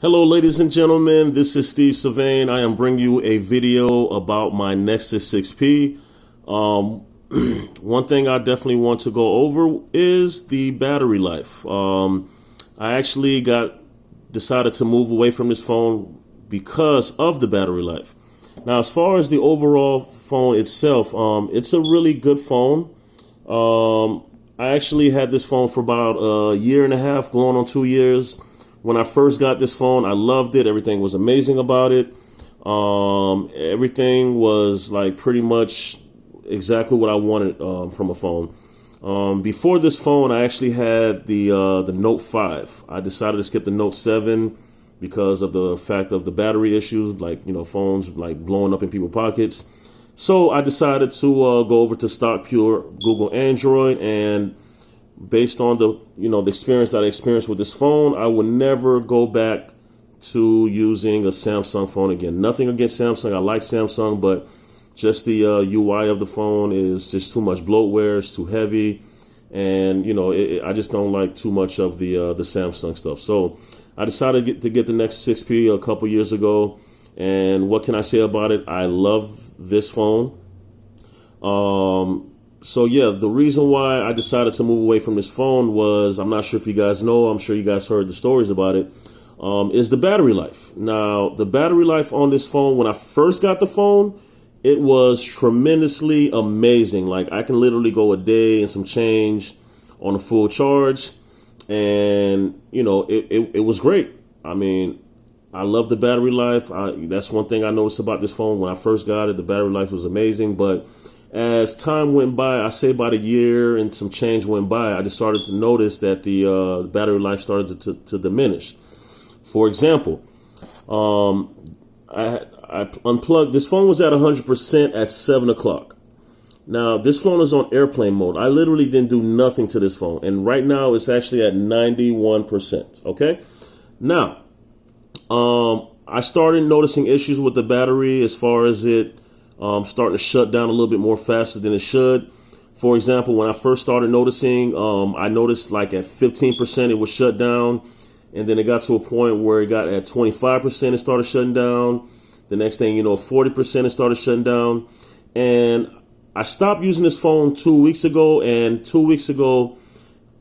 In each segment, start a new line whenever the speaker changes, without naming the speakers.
Hello, ladies and gentlemen. This is Steve Sylvain. I am bringing you a video about my Nexus 6P. One thing I definitely want to go over is the battery life. I actually decided to move away from this phone because of the battery life. Now, as far as the overall phone itself, it's a really good phone. I actually had this phone for about a year and a half, going on 2 years. When I first got this phone, I loved it. Everything was amazing about it. Everything was like pretty much exactly what I wanted from a phone. Before this phone, I actually had the Note 5. I decided to skip the Note 7 because of the fact of the battery issues, like, phones like blowing up in people's pockets. So I decided to go over to stock pure Google Android, and based on the experience that I experienced with this phone, I would never go back to using a Samsung phone again. Nothing against Samsung. I like Samsung, but just the UI of the phone is just too much bloatware. It's too heavy, and I just don't like too much of the Samsung stuff. So I decided to get the Nexus 6P a couple years ago, and what can I say about it? I love this phone. So yeah, the reason why I decided to move away from this phone was, I'm not sure if you guys know, I'm sure you guys heard the stories about it, is the battery life. Now, the battery life on this phone, when I first got the phone, it was tremendously amazing. Like, I can literally go a day and some change on a full charge, and it was great. I mean, I love the battery life. That's one thing I noticed about this phone. When I first got it, the battery life was amazing, but as time went by, I say about a year and some change went by, I just started to notice that the battery life started to diminish. For example, I unplugged, this phone was at 100% at 7 o'clock. Now, this phone is on airplane mode. I literally didn't do nothing to this phone. And right now, it's actually at 91%, okay? Now, I started noticing issues with the battery as far as it starting to shut down a little bit more faster than it should. For example, when I first started noticing, I noticed like at 15% it was shut down, and then it got to a point where it got at 25%, it started shutting down. The next thing 40% it started shutting down. And I stopped using this phone 2 weeks ago, and 2 weeks ago,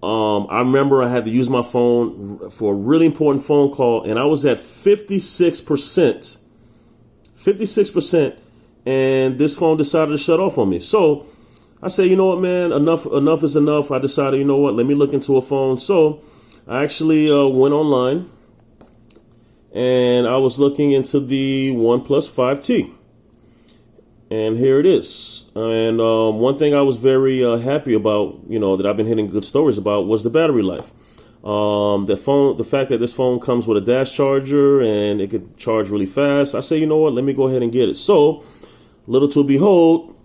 I remember I had to use my phone for a really important phone call, and I was at 56%, and this phone decided to shut off on me. So I said, you know what, man, enough is enough. I decided, you know what, let me look into a phone. So I actually went online, and I was looking into the OnePlus 5T. And here it is. And one thing I was very happy about, that I've been hearing good stories about, was the battery life. The fact that this phone comes with a dash charger and it could charge really fast. I say, you know what, let me go ahead and get it. So, little to behold,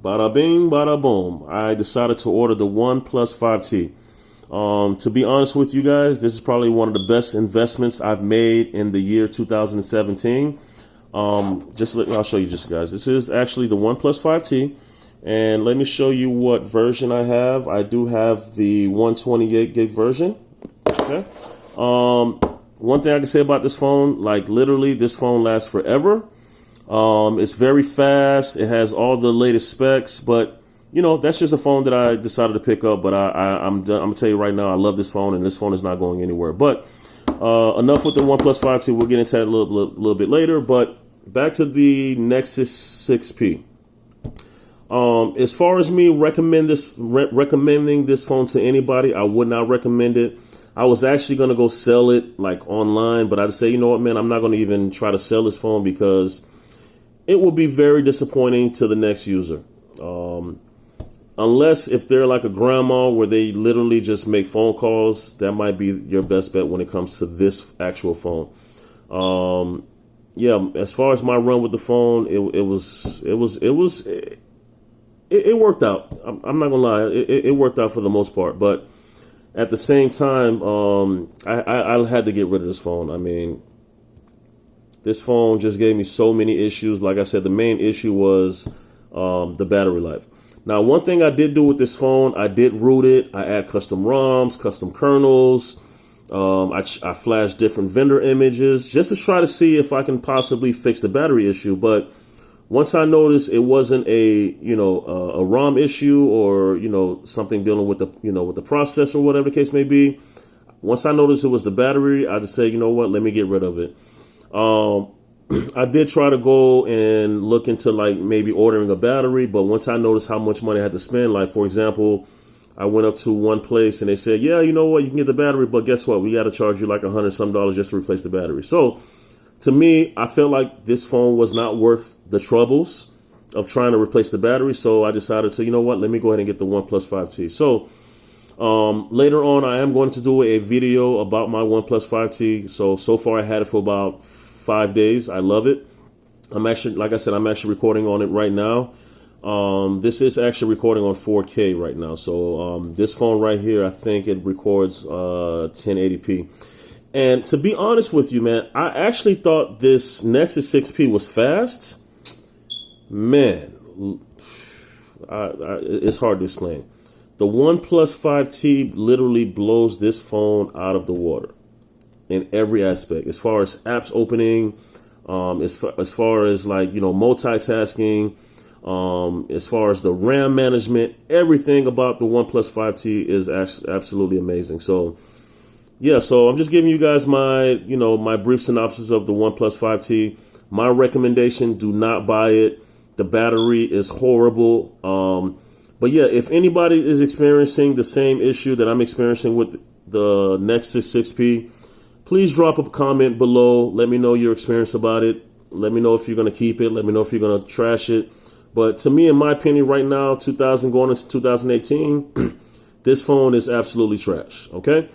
bada bing, bada boom, I decided to order the OnePlus 5T. To be honest with you guys, this is probably one of the best investments I've made in the year 2017. I'll show you just, guys. This is actually the OnePlus 5T, and let me show you what version I have. I do have the 128 gig version. Okay. One thing I can say about this phone, like literally, this phone lasts forever. It's very fast. It has all the latest specs, but that's just a phone that I decided to pick up. But I'm gonna tell you right now, I love this phone, and this phone is not going anywhere. But enough with the OnePlus 5T. We'll get into that a little bit later. But back to the Nexus 6P. As far as me recommending this phone to anybody, I would not recommend it. I was actually going to go sell it like online, but I'd say, you know what, man, I'm not going to even try to sell this phone because it will be very disappointing to the next user. Unless if they're like a grandma where they literally just make phone calls, that might be your best bet when it comes to this actual phone. Yeah, as far as my run with the phone, it worked out. I'm not gonna lie, it worked out for the most part. But at the same time, I had to get rid of this phone. I mean, this phone just gave me so many issues. Like I said, the main issue was the battery life. Now, one thing I did do with this phone, I did root it. I add custom ROMs, custom kernels, I flashed different vendor images just to try to see if I can possibly fix the battery issue. But once I noticed it wasn't a ROM issue or, something dealing with with the process or whatever the case may be, once I noticed it was the battery, I just said, you know what, let me get rid of it. I did try to go and look into like maybe ordering a battery, but once I noticed how much money I had to spend, like for example, I went up to one place and they said, yeah, you know what, you can get the battery, but guess what? We got to charge you like $100 some just to replace the battery. So to me, I felt like this phone was not worth the troubles of trying to replace the battery. So I decided to, you know what, let me go ahead and get the OnePlus 5T. So later on, I am going to do a video about my OnePlus 5T. So far I had it for about 5 days. I love it. I'm actually, like I said, I'm actually recording on it right now. This is actually recording on 4K right now. So this phone right here, I think it records 1080p. And to be honest with you, man, I actually thought this Nexus 6P was fast. Man, it's hard to explain. The OnePlus 5T literally blows this phone out of the water in every aspect, as far as apps opening, as far as like, multitasking, as far as the RAM management, everything about the OnePlus 5T is absolutely amazing. So yeah, so I'm just giving you guys my, my brief synopsis of the OnePlus 5T. My recommendation, do not buy it. The battery is horrible. But yeah, if anybody is experiencing the same issue that I'm experiencing with the Nexus 6P, please drop a comment below. Let me know your experience about it. Let me know if you're going to keep it. Let me know if you're going to trash it. But to me, in my opinion, right now, 2000 going into 2018, this phone is absolutely trash. Okay?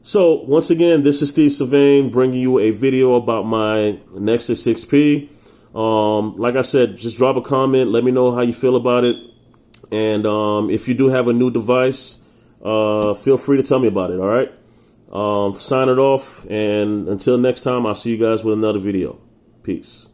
So once again, this is Steve Sylvain bringing you a video about my Nexus 6P. Like I said, just drop a comment. Let me know how you feel about it. And if you do have a new device, feel free to tell me about it. All right. Sign it off. And until next time, I'll see you guys with another video. Peace.